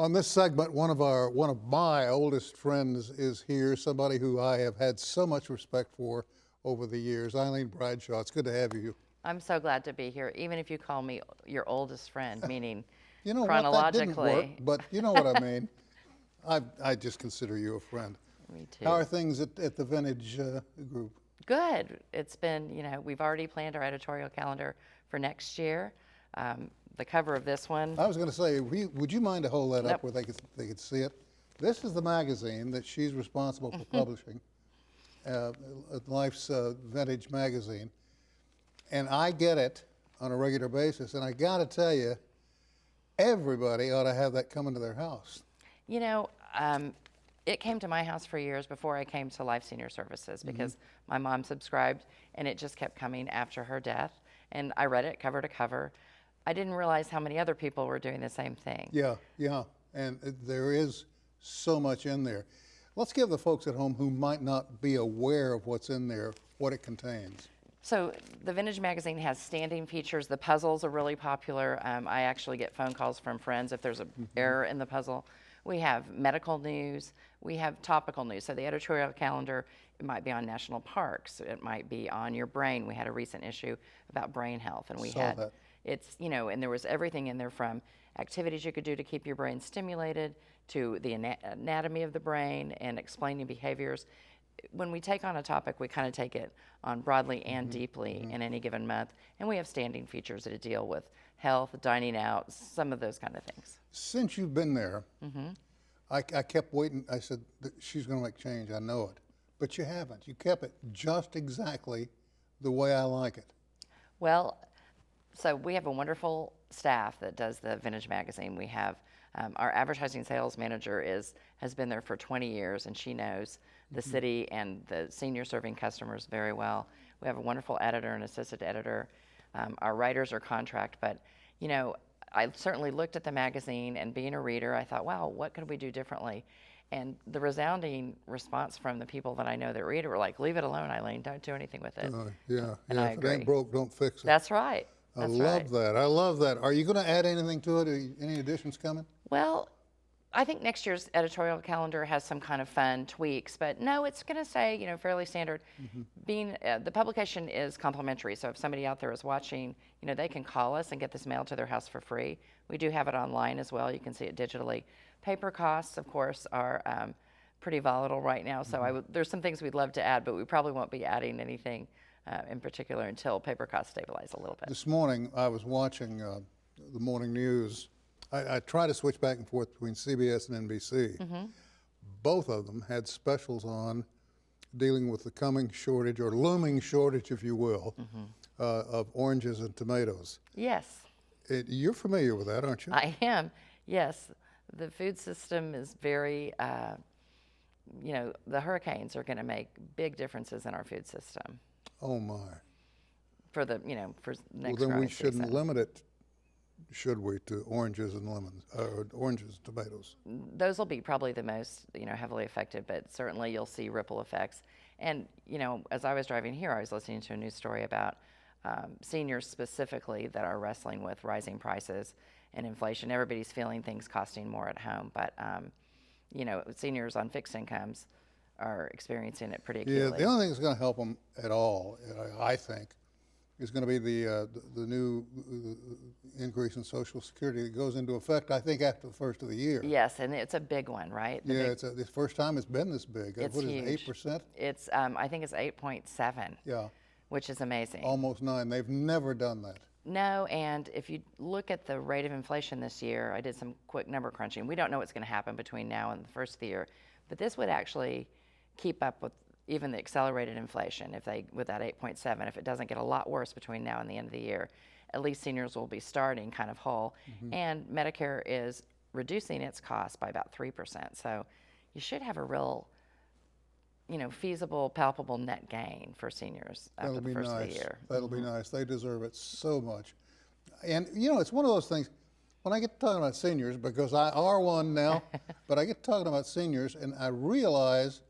On this segment, one of my oldest friends is here, somebody who I have had so much respect for over the years, Eileen Bradshaw. It's good to have you. I'm so glad to be here, even if you call me your oldest friend, meaning You know chronologically. what, that didn't work, but you know what I mean. I just consider you a friend. Me too. How are things at the Vintage Group? Good. It's been, we've already planned our editorial calendar for next year. The cover of this one. I was going to say, would you mind to hold that Nope. up where they could see it? This is the magazine that she's responsible for publishing, Life's Vintage magazine, and I get it on a regular basis. And I got to tell you, everybody ought to have that come into their house. You know, it came to my house for years before I came to Life Senior Services because my mom subscribed, and it just kept coming after her death. And I read it cover to cover. I didn't realize how many other people were doing the same thing. Yeah, and there is so much in there. Let's give the folks at home who might not be aware of what's in there what it contains. So the Vintage magazine has standing features. The puzzles are really popular. I actually get phone calls from friends if there's an error in the puzzle. We have medical news. We have topical news. So the editorial calendar, it might be on national parks. It might be on your brain. We had a recent issue about brain health, and we Saw had that. it's and there was everything in there from activities you could do to keep your brain stimulated to the anatomy of the brain and explaining behaviors. When we take on a topic, we kind of take it on broadly and deeply in any given month, and we have standing features that deal with health, dining out, some of those kind of things. Since you've been there, I kept waiting. I said, she's going to make change. I know it. But you haven't. You kept it just exactly the way I like it. Well, so we have a wonderful staff that does the Vintage magazine. We have our advertising sales manager has been there for 20 years, and she knows the city and the senior serving customers very well. We have a wonderful editor and assistant editor. Our writers are contract, but I certainly looked at the magazine, and being a reader, I thought, wow, what could we do differently? And the resounding response from the people that I know that read it were like, leave it alone, Eileen, don't do anything with it. Yeah, And I if it agree. ain't broke, don't fix it. That's right. I That's love right. that. I love that. Are you going to add anything to it? Any additions coming? Well, I think next year's editorial calendar has some kind of fun tweaks, but no, it's going to say, fairly standard. Being the publication is complimentary, so if somebody out there is watching, they can call us and get this mailed to their house for free. We do have it online as well. You can see it digitally. Paper costs, of course, are pretty volatile right now, so there's some things we'd love to add, but we probably won't be adding anything in particular until paper costs stabilize a little bit. This morning, I was watching the morning news. I try to switch back and forth between CBS and NBC. Both of them had specials on dealing with the coming shortage, or looming shortage, if you will, of oranges and tomatoes. Yes. You're familiar with that, aren't you? I am, yes. The food system is very, the hurricanes are going to make big differences in our food system Oh, my. for the, for next Well, then we growing shouldn't season. limit it, should we, to oranges and lemons, or oranges and tomatoes? Those will be probably the most, heavily affected, but certainly you'll see ripple effects. And, as I was driving here, I was listening to a news story about seniors specifically that are wrestling with rising prices and inflation. Everybody's feeling things costing more at home, but, seniors on fixed incomes are experiencing it pretty acutely. Yeah, the only thing that's going to help them at all, I think, is going to be the new increase in Social Security that goes into effect, I think, after the first of the year. Yes, and it's a big one, right? It's the first time it's been this big. It's What is it, huge. 8%? It's, I think it's 8.7, Yeah, which is amazing. almost 9. They've never done that. No, and if you look at the rate of inflation this year, I did some quick number crunching. We don't know what's going to happen between now and the first of the year, but this would actually keep up with even the accelerated inflation with that 8.7. If it doesn't get a lot worse between now and the end of the year, at least seniors will be starting kind of whole. And Medicare is reducing its cost by about 3%. So you should have a real, feasible, palpable net gain for seniors after the first of the year. That'll be nice. They deserve it so much. And, it's one of those things, when I get to talking about seniors, because I are one now, but I get to talking about seniors, and I realize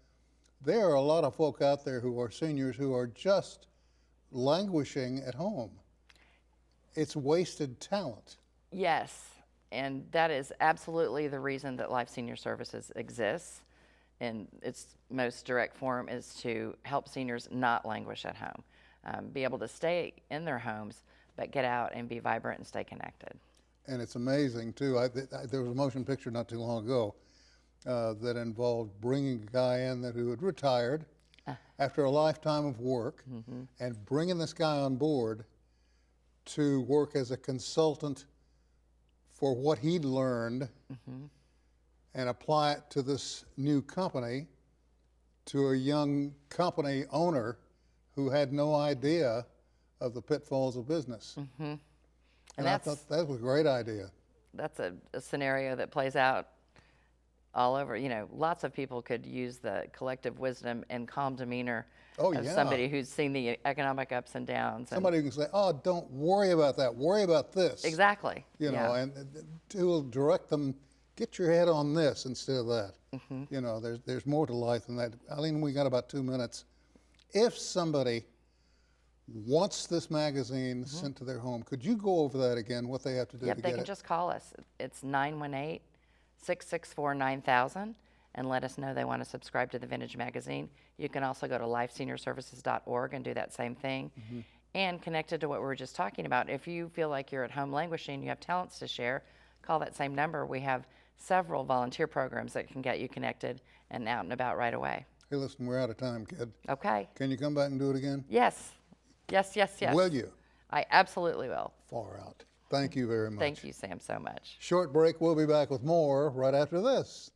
there are a lot of folk out there who are seniors who are just languishing at home. It's wasted talent. Yes, And that is absolutely the reason that Life Senior Services exists. In its most direct form is to help seniors not languish at home, be able to stay in their homes, but get out and be vibrant and stay connected. And it's amazing too. There was a motion picture not too long ago that involved bringing a guy in who had retired after a lifetime of work, and bringing this guy on board to work as a consultant for what he'd learned and apply it to this new company, to a young company owner who had no idea of the pitfalls of business. And I thought that was a great idea. That's a scenario that plays out all over. You know, lots of people could use the collective wisdom and calm demeanor of somebody who's seen the economic ups and downs. Somebody who can say, oh, don't worry about that, worry about this. Exactly. You know, and to direct them, get your head on this instead of that. You know, there's more to life than that. Eileen, we got about 2 minutes. If somebody wants this magazine sent to their home, could you go over that again, what they have to do to get it? They can just call us. It's 918-664-9000 and let us know they want to subscribe to the Vintage Magazine. You can also go to lifeseniorservices.org and do that same thing. And connected to what we were just talking about, if you feel like you're at home languishing, you have talents to share, call that same number. We have several volunteer programs that can get you connected and out and about right away. Hey, listen, we're out of time, kid. Okay. Can you come back and do it again? Yes. Yes, yes, yes. Will you? I absolutely will. Far out. Thank you very much. Thank you, Sam, so much. Short break. We'll be back with more right after this.